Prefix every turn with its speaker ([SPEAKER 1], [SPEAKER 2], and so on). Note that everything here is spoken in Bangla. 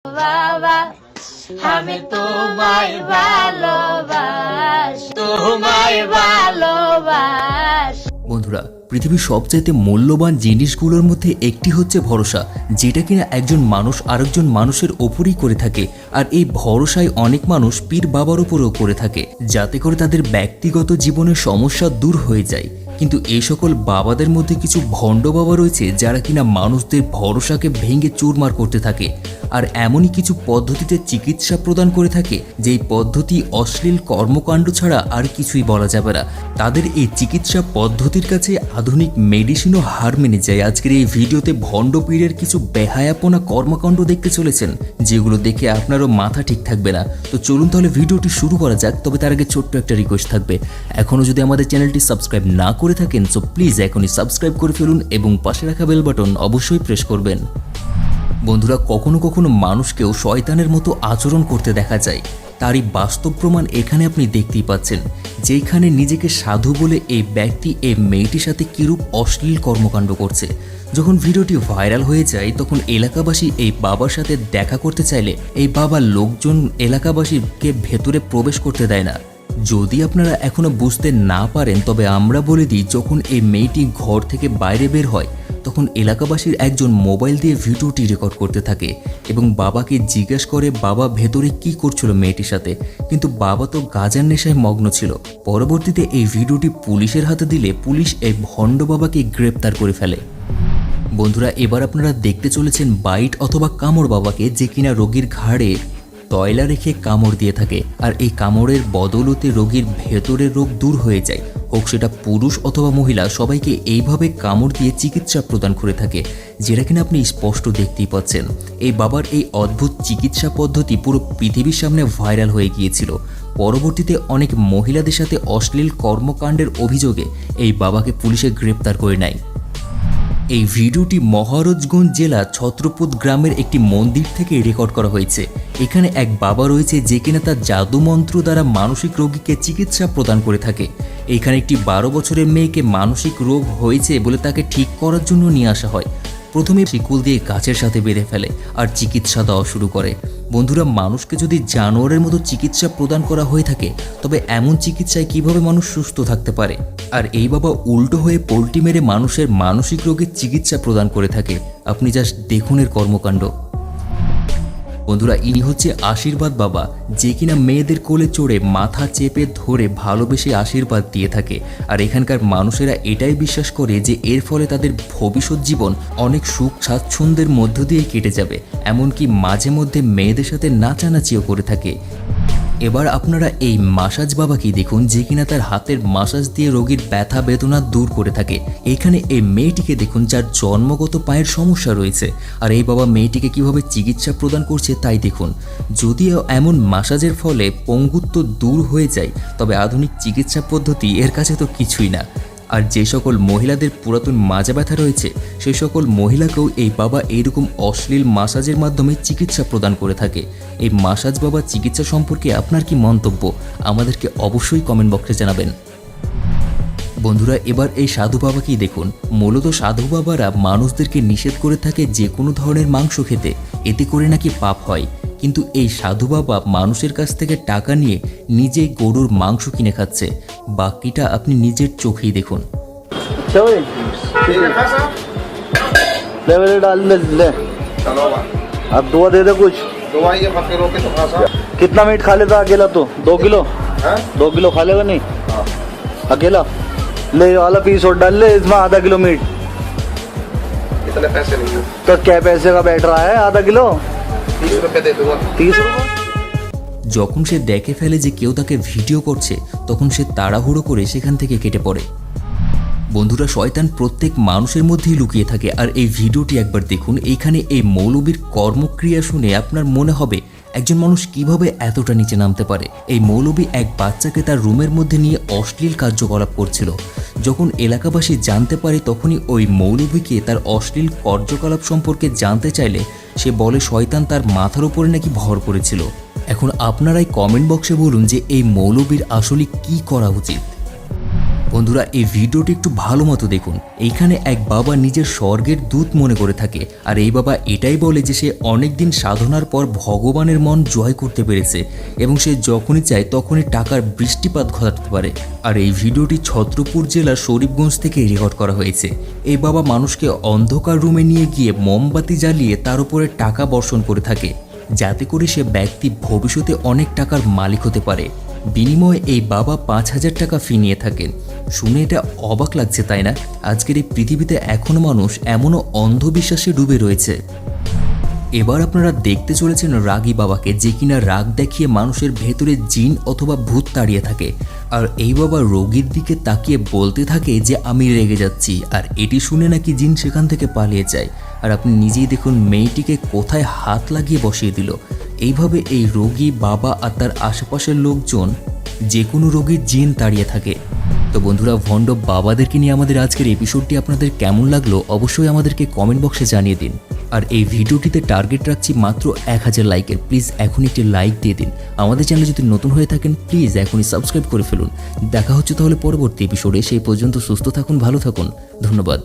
[SPEAKER 1] বাবা আমি তোমায় ভালোবাসি, তোমায় ভালোবাসি।
[SPEAKER 2] বন্ধুরা, পৃথিবীর সবচাইতে মূল্যবান জিনিসগুলোর মধ্যে একটি হচ্ছে ভরসা, যেটা কিনা একজন মানুষ আরেকজন মানুষের ওপরই করে থাকে। আর এই ভরসায় অনেক মানুষ পীর বাবার উপরেও করে থাকে, যাতে করে তাদের ব্যক্তিগত জীবনের সমস্যা দূর হয়ে যায়। কিন্তু এই সকল বাবাদের মধ্যে কিছু ভণ্ড বাবা রয়েছে, যারা কিনা মানুষদের ভরসাকে ভেঙে চুরমার করতে থাকে। আর এমনই কিছু পদ্ধতিতে চিকিৎসা প্রদান করে থাকে, যেই পদ্ধতি অশ্লীল কর্মকাণ্ড ছাড়া আর কিছুই বলা যাবে না। তাদের এই চিকিৎসা পদ্ধতির কাছে আধুনিক মেডিসিনও হার মেনে যায়। আজকের এই ভিডিওতে ভণ্ড পীরের কিছু বেহায়াপনা কর্মকাণ্ড দেখতে চলেছেন, যেগুলো দেখে আপনারও মাথা ঠিক থাকবে না। তো চলুন তাহলে ভিডিওটি শুরু করা যাক। তবে তার আগে ছোট্ট একটা রিকোয়েস্ট থাকবে, এখনও যদি আমাদের চ্যানেলটি সাবস্ক্রাইব না করে থাকেন সো প্লিজ এখনই সাবস্ক্রাইব করে ফেলুন এবং পাশে রাখা বেল বাটন অবশ্যই প্রেস করবেন। বন্ধুরা, কখনো কখনো মানুষকেও শয়তানের মতো আচরণ করতে দেখা যায়। তারই বাস্তব প্রমাণ এখানে আপনি দেখতেই পাচ্ছেন, যেখানে নিজেকে সাধু বলে এই ব্যক্তি এই মেয়েটির সাথে কিরূপ অশ্লীল কর্মকাণ্ড করছে। যখন ভিডিওটি ভাইরাল হয়ে যায় তখন এলাকাবাসী এই বাবার সাথে দেখা করতে চাইলে এই বাবার লোকজন এলাকাবাসীকে ভেতরে প্রবেশ করতে দেয় না। যদি আপনারা এখনো বুঝতে না পারেন তবে আমরা বলে দিই, যখন এই মেয়েটি ঘর থেকে বাইরে বের হয় তখন এলাকাবাসীর একজন মোবাইল দিয়ে ভিডিওটি রেকর্ড করতে থাকে এবং বাবাকে জিজ্ঞেস করে বাবা ভেতরে কি করছিল মেয়েটির সাথে, কিন্তু বাবা তো গাঁজার নেশায় মগ্ন ছিল। পরবর্তীতে এই ভিডিওটি পুলিশের হাতে দিলে পুলিশ এই ভণ্ড বাবাকে গ্রেপ্তার করে ফেলে। বন্ধুরা, এবার আপনারা দেখতে চলেছেন বাইট অথবা কামড় বাবাকে, যে কিনা রোগীর ঘাড়ে তয়লা রেখে কামড় দিয়ে থাকে। আর এই কামড়ের বদলতে রোগীর ভেতরের রোগ দূর হয়ে যায়। হোক সেটা পুরুষ অথবা মহিলা, সবাইকে এইভাবে কামড় দিয়ে চিকিৎসা প্রদান করে থাকে, যেটা কিনা আপনি স্পষ্ট দেখতেই পাচ্ছেন। এই বাবার এই অদ্ভুত চিকিৎসা পদ্ধতি পুরো পৃথিবীর সামনে ভাইরাল হয়ে গিয়েছিল। পরবর্তীতে অনেক মহিলাদের সাথে অশ্লীল কর্মকাণ্ডের অভিযোগে এই বাবাকে পুলিশে গ্রেপ্তার করে নেয়। এই ভিডিওটি মহারাজগঞ্জ জেলা ছত্রপুত গ্রামের একটি মন্দির থেকে রেকর্ড করা হয়েছে। এখানে এক বাবা রয়েছে, যে কিনা তার জাদুমন্ত্র দ্বারা মানসিক রোগীকে চিকিৎসা প্রদান করে থাকে। এখানে একটি 12 বছরের মেয়েকে মানসিক রোগ হয়েছে বলে তাকে ঠিক করার জন্য নিয়ে আসা হয়। প্রথমে শিকল দিয়ে গাছের সাথে বেঁধে ফেলে আর চিকিৎসা দেওয়া শুরু করে। বন্ধুরা, মানুষকে যদি জানোয়ারের মতো চিকিৎসা প্রদান করা হয়ে থাকে তবে এমন চিকিৎসায় কিভাবে মানুষ সুস্থ থাকতে পারে? আর এই বাবা উল্টো হয়ে পোল্টি মেরে মানুষের মানসিক রোগের চিকিৎসা প্রদান করে থাকে। আপনি জাস্ট দেখুন এর কর্মকাণ্ড। বন্ধুরা, ইনি হচ্ছে আশীর্বাদ বাবা, যে কিনা মেয়েদের কোলে চড়ে মাথা চেপে ধরে ভালোবেসে আশীর্বাদ দিয়ে থাকে। আর এখানকার মানুষেরা এটাই বিশ্বাস করে যে এর ফলে তাদের ভবিষ্যৎ জীবন অনেক সুখ স্বাচ্ছন্দ্যের মধ্য দিয়ে কেটে যাবে। এমনকি মাঝে মধ্যে মেয়েদের সাথে নাচানাচিও করে থাকে। এবার আপনারা এই মাসাজ বাবাকেই দেখুন, যে কিনা তার হাতের মাসাজ দিয়ে রোগীর ব্যথা বেদনা দূর করে থাকে। এখানে এই মেয়েটিকে দেখুন, যার জন্মগত পায়ের সমস্যা রয়েছে, আর এই বাবা মেয়েটিকে কিভাবে চিকিৎসা প্রদান করছে তাই দেখুন। যদিও এমন মাসাজের ফলে পঙ্গুত্ব দূর হয়ে যায়, তবে আধুনিক চিকিৎসা পদ্ধতি এর কাছে তো কিছুই না। আর যে সকল মহিলাদের পুরাতন মাজা ব্যথা রয়েছে সেই সকল মহিলাকেও এই বাবা এইরকম অশ্লীল মাসাজের মাধ্যমে চিকিৎসা প্রদান করে থাকে। এই মাসাজ বাবা চিকিৎসা সম্পর্কে আপনার কি মন্তব্য আমাদেরকে অবশ্যই কমেন্ট বক্সে জানাবেন। বন্ধুরা, এবার এই সাধু বাবাকেই দেখুন। মূলত সাধু বাবারা মানুষদেরকে নিষেধ করে থাকে যে কোনো ধরনের মাংস খেতে, এতে করে নাকি পাপ হয়। কিন্তু এই সাধু বাবা মানুষের কাছ থেকে টাকা নিয়ে নিজে গরুর মাংস কিনে খাচ্ছে। বাকিটা আপনি নিজের চোখেই দেখুন।
[SPEAKER 3] कितना मीट खा लेता अकेला? तो 2 किलो 2 किलो खा लेगा नहीं अकेला? ले वाला पीस और डाल ले इसमें आधा किलो मीट।
[SPEAKER 4] इतने पैसे नहीं है
[SPEAKER 3] तो क्या पैसे का बैठ रहा है? आधा किलो
[SPEAKER 4] 30 रुपए दे दूंगा।
[SPEAKER 3] 30 रुपये।
[SPEAKER 2] যখন সে দেখে ফেলে যে কেউ তাকে ভিডিও করছে তখন সে তাড়াহুড়ো করে সেখান থেকে কেটে পড়ে। বন্ধুরা, শয়তান প্রত্যেক মানুষের মধ্যেই লুকিয়ে থাকে। আর এই ভিডিওটি একবার দেখুন। এইখানে এই মৌলবীর কর্মক্রিয়া শুনে আপনার মনে হবে একজন মানুষ কিভাবে এতটা নিচে নামতে পারে। এই মৌলবী এক বাচ্চাকে তার রুমের মধ্যে নিয়ে অশ্লীল কার্যকলাপ করছিল। যখন এলাকাবাসী জানতে পারে তখনই ওই মৌলবীকে তার অশ্লীল কার্যকলাপ সম্পর্কে জানতে চাইলে সে বলে শয়তান তার মাথার উপরে নাকি ভর করেছিল। এখন আপনারাই কমেন্ট বক্সে বলুন যে এই মৌলবীর আসলে কি করা উচিত। বন্ধুরা এই ভিডিওটি একটু ভালো মতো দেখুন। এইখানে এক বাবা নিজের স্বর্গের দূত মনে করে থাকে, আর এই বাবা এটাই বলে যে সে অনেক দিন সাধনার পর ভগবানের মন জয় করতে পেরেছে এবং সে যখনই চায় তখনই টাকার বৃষ্টিপাত ঘটাতে পারে। আর এই ভিডিওটি ছত্রপুর জেলার শরীফগঞ্জ থেকে রেকর্ড করা হয়েছে। এই বাবা মানুষকে অন্ধকার রুমে নিয়ে গিয়ে মোমবাতি জ্বালিয়ে তার উপরে টাকা বর্ষণ করে থাকে, যাতে করে সে ব্যক্তি ভবিষ্যতে অনেক টাকার মালিক হতে পারে। বিনিময়ে এই বাবা 5,000 টাকা ফি নিয়ে থাকেন। শুনে এটা অবাক লাগছে, তাই না? আজকের এই পৃথিবীতে এখনও মানুষ এমনও অন্ধবিশ্বাসে ডুবে রয়েছে। এবার আপনারা দেখতে চলেছেন রাগী বাবাকে, যে কিনা রাগ দেখিয়ে মানুষের ভেতরে জিন অথবা ভূত তাড়িয়ে থাকে। আর এই বাবা রোগীর দিকে তাকিয়ে বলতে থাকে যে আমি রেগে যাচ্ছি, আর এটি শুনে নাকি জিন সেখান থেকে পালিয়ে যায়। আর আপনি নিজেই দেখুন মেয়েটিকে কোথায় হাত লাগিয়ে বসিয়ে দিল। এইভাবে এই রোগী বাবা আর তার আশেপাশের লোকজন যে কোনো রোগীর জিন তাড়িয়ে থাকে। তো বন্ধুরা, ভণ্ড বাবাদেরকে নিয়ে আমাদের আজকের এপিসোডটি আপনাদের কেমন লাগলো অবশ্যই আমাদেরকে কমেন্ট বক্সে জানিয়ে দিন। আর এই ভিডিওটিতে টার্গেট রাখছি মাত্র 1000 লাইকের। প্লিজ এখন একটি লাইক দিয়ে দিন। আমাদের চ্যানেলে যদি নতুন হয়ে থাকেন প্লিজ এখনই সাবস্ক্রাইব করে ফেলুন। দেখা হচ্ছে তাহলে পরবর্তী এপিসোডে। সেই পর্যন্ত সুস্থ থাকুন, ভালো থাকুন, ধন্যবাদ।